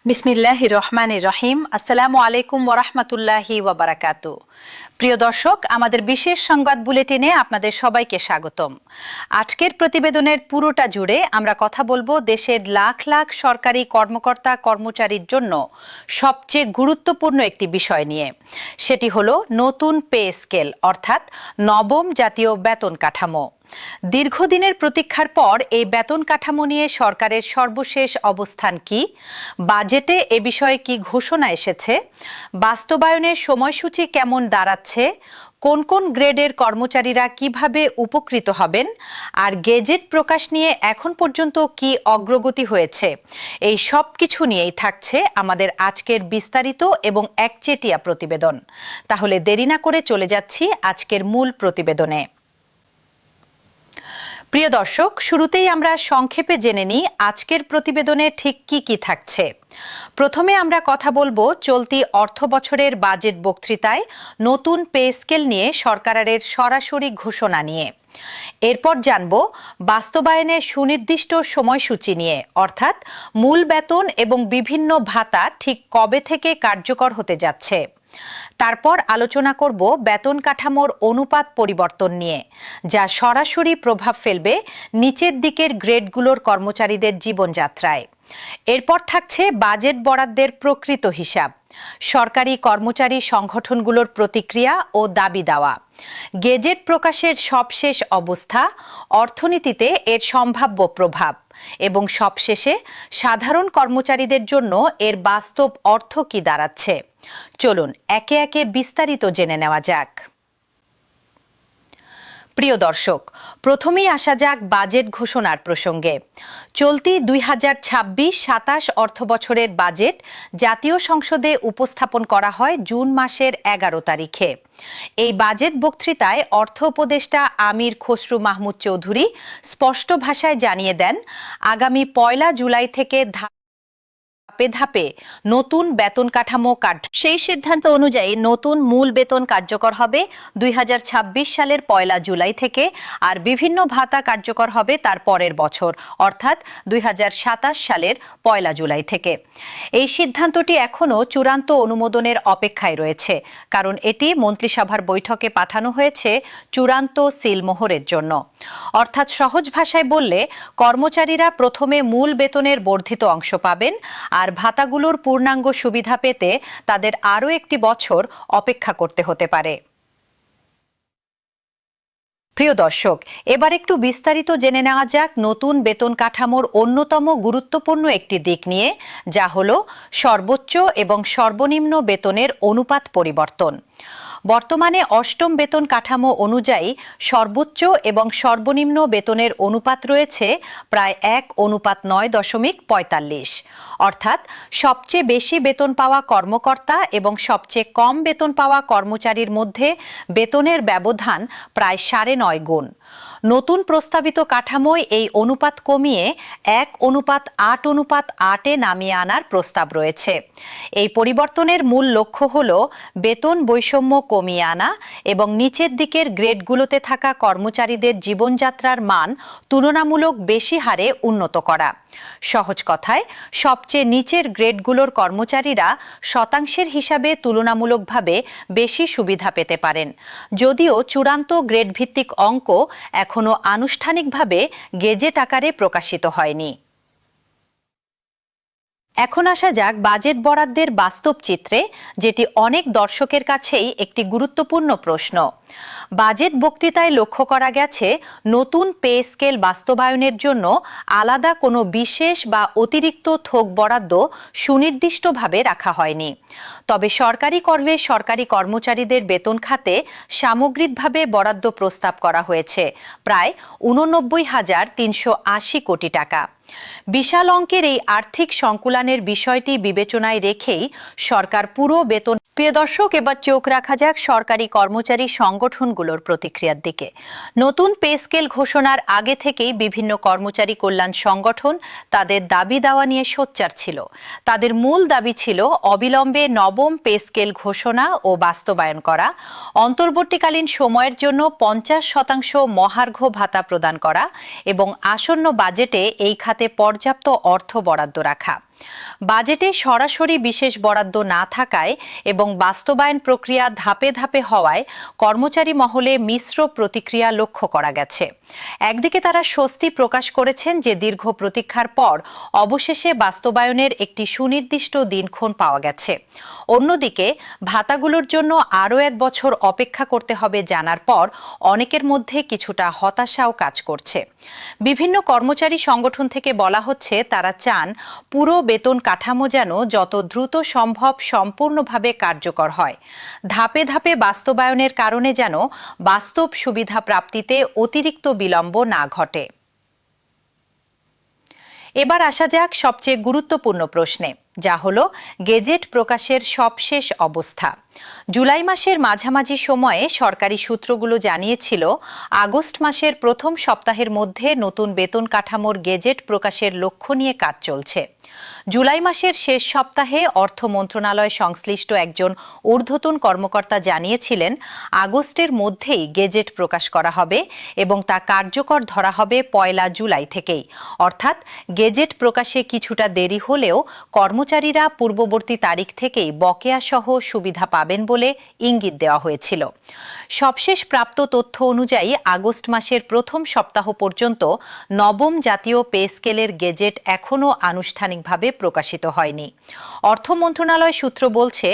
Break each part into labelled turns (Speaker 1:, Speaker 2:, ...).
Speaker 1: বিসমিল্লাহির রহমানির রহিম। আসসালামু আলাইকুম ওয়ারাহমাতুল্লাহি ওয়াবারাকাতু। প্রিয় দর্শক, আমাদের বিশেষ সংবাদ বুলেটিনে আপনাদের সবাইকে স্বাগতম। আজকের প্রতিবেদনের পুরোটা জুড়ে আমরা কথা বলবো দেশের লাখ লাখ সরকারি কর্মকর্তা কর্মচারীর জন্য সবচেয়ে গুরুত্বপূর্ণ একটি বিষয় নিয়ে। সেটি হলো নতুন পে স্কেল, অর্থাৎ নবম জাতীয় বেতন কাঠামো। দীর্ঘদিনের প্রতীক্ষার পর এই বেতন কাঠামো নিয়ে সরকারের সর্বশেষ অবস্থান কি, বাজেটে এ বিষয়ে কি ঘোষণা এসেছে, বাস্তবায়নের সময়সূচি কেমন দাঁড়াচ্ছে, কোন কোন গ্রেডের কর্মচারীরা কিভাবে উপকৃত হবেন, আর গেজেট প্রকাশ নিয়ে এখন পর্যন্ত কি অগ্রগতি হয়েছে, এই সব কিছু নিয়েই থাকছে আমাদের আজকের বিস্তারিত এবং একচেটিয়া প্রতিবেদন। তাহলে দেরি না করে চলে যাচ্ছি আজকের মূল প্রতিবেদনে। প্রিয় দর্শক, শুরুতেই আমরা সংক্ষেপে জেনে নিই আজকের প্রতিবেদনে ঠিক কি কি থাকছে। প্রথমে আমরা কথা বলবো চলতি অর্থ বছরের বাজেট বক্তৃতায় নতুন পে স্কেল নিয়ে সরকারের সরাসরি ঘোষণা নিয়ে। এরপর জানব বাস্তবায়নের সুনির্দিষ্ট সময়সূচি নিয়ে, অর্থাৎ মূল বেতন এবং বিভিন্ন ভাতা ঠিক কবে থেকে কার্যকর হতে যাচ্ছে। তারপর আলোচনা করব বেতন কাঠামোর অনুপাত পরিবর্তন নিয়ে, যা সরাসরি প্রভাব ফেলবে নিচের দিকের গ্রেডগুলোর কর্মচারীদের জীবনযাত্রায়। এরপর থাকছে বাজেট বরাদ্দের প্রকৃত হিসাব, সরকারি কর্মচারী সংগঠনগুলোর প্রতিক্রিয়া ও দাবি দেওয়া, গেজেট প্রকাশের সবশেষ অবস্থা, অর্থনীতিতে এর সম্ভাব্য প্রভাব এবং সবশেষে সাধারণ কর্মচারীদের জন্য এর বাস্তব অর্থ কি দাঁড়াচ্ছে। চলুন একে একে বিস্তারিত জেনে নেওয়া যাক। প্রিয় দর্শক, প্রথমেই আসা যাক বাজেট ঘোষণার প্রসঙ্গে। চলতি 2026-27 অর্থ বছরের বাজেট জাতীয় সংসদে উপস্থাপন করা হয় জুন মাসের 11 তারিখে। এই বাজেট বক্তৃতায় অর্থ উপদেষ্টা আমির খসরু মাহমুদ চৌধুরী স্পষ্ট ভাষায় জানিয়ে দেন, আগামী 1 জুলাই থেকে ধাপে ধাপে নতুন বেতন কাঠামো সেই সিদ্ধান্ত অনুযায়ী নতুন মূল বেতন কার্যকর হবে 2026 সালের 1 জুলাই থেকে, আর বিভিন্ন ভাতা কার্যকর হবে তার পরের বছর, অর্থাৎ 2027 সালের 1 জুলাই থেকে। এই সিদ্ধান্তটি এখনও চূড়ান্ত অনুমোদনের অপেক্ষায় রয়েছে, কারণ এটি মন্ত্রিসভার বৈঠকে পাঠানো হয়েছে চূড়ান্ত সিলমোহরের জন্য। অর্থাৎ সহজ ভাষায় বললে, কর্মচারীরা প্রথমে মূল বেতনের বর্ধিত অংশ পাবেন, আর ভাতাগুলোর পূর্ণাঙ্গ সুবিধা পেতে তাদের আরও একটি বছর অপেক্ষা করতে হতে পারে। প্রিয় দর্শক, এবার একটু বিস্তারিত জেনে নেওয়া যাক নতুন বেতন কাঠামোর অন্যতম গুরুত্বপূর্ণ একটি দিক নিয়ে, যা হলো সর্বোচ্চ এবং সর্বনিম্ন বেতনের অনুপাত পরিবর্তন। বর্তমানে অষ্টম বেতন কাঠামো অনুযায়ী সর্বোচ্চ এবং সর্বনিম্ন বেতনের অনুপাত রয়েছে প্রায় 1:9.45, অর্থাৎ সবচেয়ে বেশি বেতন পাওয়া কর্মকর্তা এবং সবচেয়ে কম বেতন পাওয়া কর্মচারীর মধ্যে বেতনের ব্যবধান প্রায় 9.5 গুণ। নতুন প্রস্তাবিত কাঠামোয় এই অনুপাত কমিয়ে 1:8:8 নামিয়ে আনার প্রস্তাব রয়েছে। এই পরিবর্তনের মূল লক্ষ্য হল বেতন বৈষম্য কমিয়ে আনা এবং নিচের দিকের গ্রেডগুলোতে থাকা কর্মচারীদের জীবনযাত্রার মান তুলনামূলক বেশি হারে উন্নত করা। সহজ কথায়, সবচেয়ে নিচের গ্রেডগুলোর কর্মচারীরা শতাংশের হিসাবে তুলনামূলকভাবে বেশি সুবিধা পেতে পারেন, যদিও চূড়ান্ত গ্রেড ভিত্তিক অঙ্ক এখনও আনুষ্ঠানিকভাবে গেজেট আকারে প্রকাশিত হয়নি। এখন আসা যাক বাজেট বরাদ্দের বাস্তব চিত্রে, যেটি অনেক দর্শকের কাছেই একটি গুরুত্বপূর্ণ প্রশ্ন। বাজেট বক্তৃতায় লক্ষ্য করা গেছে, নতুন পে স্কেল বাস্তবায়নের জন্য আলাদা কোনো বিশেষ বা অতিরিক্ত থোক বরাদ্দ সুনির্দিষ্টভাবে রাখা হয়নি। তবে সরকারি কর্মে সরকারি কর্মচারীদের বেতন খাতে সামগ্রিকভাবে বরাদ্দ প্রস্তাব করা হয়েছে প্রায় 89,380 কোটি টাকা। বিশাল অঙ্কের এই আর্থিক সংকুলানের বিষয়টি বিবেচনায় রেখেই সরকার পুরো বেতন। প্রিয় দর্শক, এবার চোখ রাখা যাক সরকারি কর্মচারী সংগঠনগুলোর প্রতিক্রিয়ার দিকে। নতুন পে স্কেল ঘোষণার আগে থেকেই বিভিন্ন কর্মচারী কল্যাণ সংগঠন তাদের দাবি দাওয়া নিয়ে সোচ্চার ছিল। তাদের মূল দাবি ছিল অবিলম্বে নবম পে স্কেল ঘোষণা ও বাস্তবায়ন করা, অন্তর্বর্তীকালীন সময়ের জন্য 50% মহার্ঘ ভাতা প্রদান করা এবং আসন্ন বাজেটে এই খাতে পর্যাপ্ত অর্থ বরাদ্দ রাখা। বাজেটে সরাসরি বিশেষ বরাদ্দ না থাকায় এবং বাস্তবায়ন প্রক্রিয়া ধাপে ধাপে হওয়ায় কর্মচারী মহলে মিশ্র প্রতিক্রিয়া লক্ষ্য করা গেছে। একদিকে তারা স্বস্তি প্রকাশ করেছেন যে দীর্ঘ প্রতীক্ষার পর অবশেষে বাস্তবায়নের একটি সুনির্দিষ্ট দিনক্ষণ পাওয়া গেছে। অন্যদিকে ভাতাগুলোর জন্য আরও 1 বছর অপেক্ষা করতে হবে জানার পর অনেকের মধ্যে কিছুটা হতাশাও কাজ করছে। বিভিন্ন কর্মচারী সংগঠন থেকে বলা হচ্ছে তারা চান পুরো বেতন কাঠামো যেন যত দ্রুত সম্ভব সম্পূর্ণভাবে কার্যকর হয়। ধাপে ধাপে বাস্তবায়নের কারণে যেন বাস্তব সুবিধা প্রাপ্তিতে অতিরিক্ত বিলম্ব না ঘটে। এবার আসা যাক সবচেয়ে গুরুত্বপূর্ণ প্রশ্নে, যা হলো গেজেট প্রকাশের সবশেষ অবস্থা। জুলাই মাসের মাঝামাঝি সময়ে সরকারি সূত্রগুলো জানিয়েছিল আগস্ট মাসের প্রথম সপ্তাহের মধ্যে নতুন বেতন কাঠামোর গেজেট প্রকাশের লক্ষ্য নিয়ে কাজ চলছে। জুলাই মাসের শেষ সপ্তাহে অর্থ মন্ত্রণালয় সংশ্লিষ্ট একজন ঊর্ধ্বতন কর্মকর্তা জানিয়েছিলেন আগস্টের মধ্যেই গেজেট প্রকাশ করা হবে এবং তা কার্যকর ধরা হবে 1 জুলাই থেকেই। অর্থাৎ গেজেট প্রকাশে কিছুটা দেরি হলেও কর্মচারীরা পূর্ববর্তী তারিখ থেকেই বকেয়া সহ সুবিধা পাবেন বলে ইঙ্গিত দেওয়া হয়েছিল। সবশেষ প্রাপ্ত তথ্য অনুযায়ী আগস্ট মাসের প্রথম সপ্তাহ পর্যন্ত নবম জাতীয় পে স্কেলের গেজেট এখনও আনুষ্ঠানিকভাবে প্রকাশিত হয়নি। অর্থ মন্ত্রণালয় সূত্র বলছে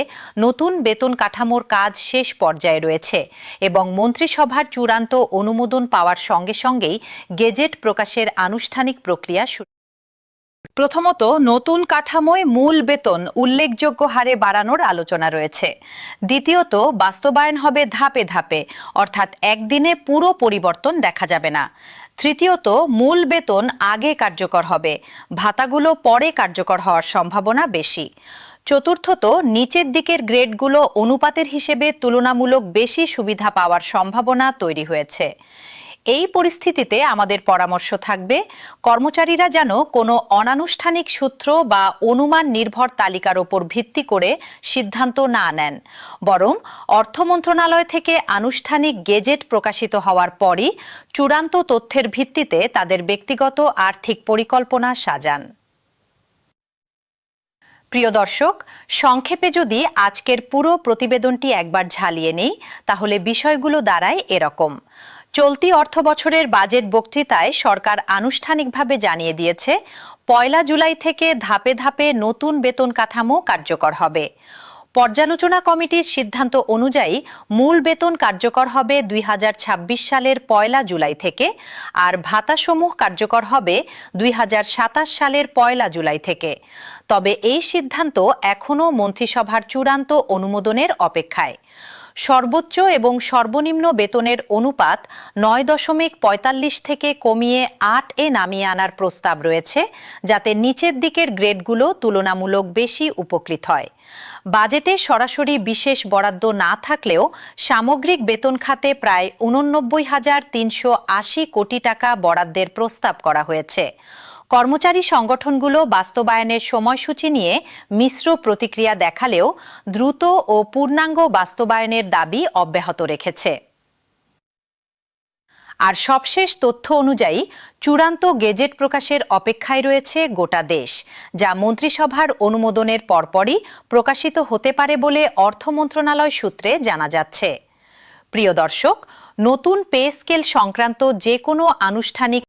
Speaker 1: নতুন বেতন কাঠামোর কাজ শেষ পর্যায়ে রয়েছে এবং মন্ত্রিসভার চূড়ান্ত অনুমোদন পাওয়ার সঙ্গে সঙ্গেই গেজেট প্রকাশের আনুষ্ঠানিক প্রক্রিয়া শুরু। প্রথমত, নতুন কাঠামোয় মূল বেতন উল্লেখযোগ্য হারে বাড়ানোর আলোচনা রয়েছে। দ্বিতীয়ত, বাস্তবায়ন হবে ধাপে ধাপে, অর্থাৎ একদিনে পুরো পরিবর্তন দেখা যাবে না। তৃতীয়ত, মূল বেতন আগে কার্যকর হবে, ভাতাগুলো পরে কার্যকর হওয়ার সম্ভাবনা বেশি। চতুর্থত, নিচের দিকের গ্রেডগুলো অনুপাতের হিসেবে তুলনামূলক বেশি সুবিধা পাওয়ার সম্ভাবনা তৈরি হয়েছে। এই পরিস্থিতিতে আমাদের পরামর্শ থাকবে কর্মচারীরা যেন কোনো অনানুষ্ঠানিক সূত্র বা অনুমান নির্ভর তালিকার ওপর ভিত্তি করে সিদ্ধান্ত না নেন, বরং অর্থ মন্ত্রণালয় থেকে আনুষ্ঠানিক গেজেট প্রকাশিত হওয়ার পরই চূড়ান্ত তথ্যের ভিত্তিতে তাদের ব্যক্তিগত আর্থিক পরিকল্পনা সাজান। প্রিয় দর্শক, সংক্ষেপে যদি আজকের পুরো প্রতিবেদনটি একবার ঝালিয়ে নেই তাহলে বিষয়গুলো দাঁড়ায় এরকম। চলতি অর্থ বছরের বাজেট বক্তৃতায় সরকার আনুষ্ঠানিকভাবে জানিয়ে দিয়েছে 1 জুলাই থেকে ধাপে ধাপে নতুন বেতন কাঠামো কার্যকর হবে। পর্যালোচনা কমিটির সিদ্ধান্ত অনুযায়ী মূল বেতন কার্যকর হবে 2026 সালের 1 জুলাই থেকে, আর ভাতাসমূহ কার্যকর হবে 2027 সালের 1 জুলাই থেকে। তবে এই সিদ্ধান্ত এখনও মন্ত্রিসভার চূড়ান্ত অনুমোদনের অপেক্ষায়। সর্বোচ্চ এবং সর্বনিম্ন বেতনের অনুপাত 9.45 থেকে কমিয়ে 8-এ নামিয়ে আনার প্রস্তাব রয়েছে, যাতে নিচের দিকের গ্রেডগুলো তুলনামূলক বেশি উপকৃত হয়। বাজেটে সরাসরি বিশেষ বরাদ্দ না থাকলেও সামগ্রিক বেতন খাতে প্রায় 89,380 কোটি টাকা বরাদ্দের প্রস্তাব করা হয়েছে। কর্মচারী সংগঠনগুলো বাস্তবায়নের সময়সূচি নিয়ে মিশ্র প্রতিক্রিয়া দেখালেও দ্রুত ও পূর্ণাঙ্গ বাস্তবায়নের দাবি অব্যাহত রেখেছে। আর সবশেষ তথ্য অনুযায়ী চূড়ান্ত গেজেট প্রকাশের অপেক্ষায় রয়েছে গোটা দেশ, যা মন্ত্রিসভার অনুমোদনের পরপরই প্রকাশিত হতে পারে বলে অর্থ মন্ত্রণালয় সূত্রে জানা যাচ্ছে। প্রিয় দর্শক, নতুন পে স্কেল সংক্রান্ত যে কোনো আনুষ্ঠানিক